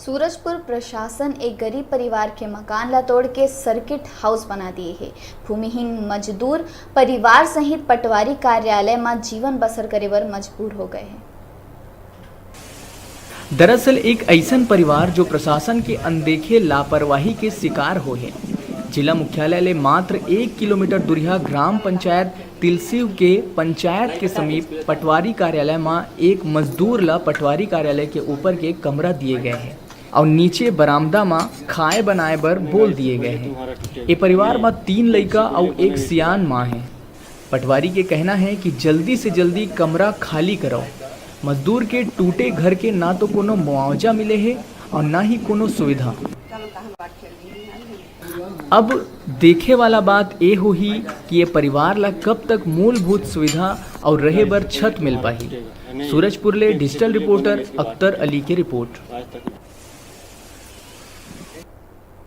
सूरजपुर प्रशासन एक गरीब परिवार के मकान ला तोड़ के सर्किट हाउस बना दिए है। भूमिहीन मजदूर परिवार सहित पटवारी कार्यालय में जीवन बसर करे बर मजबूर हो गए हैं। दरअसल एक ऐसन परिवार जो प्रशासन के अनदेखे लापरवाही के शिकार हो है। जिला मुख्यालय ले मात्र 1 किलोमीटर दूरिया ग्राम पंचायत तिलसिव के पंचायत के समीप पटवारी कार्यालय में एक मजदूर ला पटवारी कार्यालय के ऊपर के कमरा दिए गए हैं और नीचे बरामदा में खाए बनाए बर बोल दिए गए हैं। ये परिवार में 3 लड़का और एक सियान माँ है। पटवारी के कहना है कि जल्दी से जल्दी कमरा खाली कराओ। मजदूर के टूटे घर के ना तो कोनो मुआवजा मिले है और ना ही कोनो सुविधा। अब देखे वाला बात ये हो ही कि ये परिवार ला कब तक मूलभूत सुविधा और रहे बर छत मिल पाही। सूरजपुर ले डिजिटल रिपोर्टर अख्तर अली की रिपोर्ट।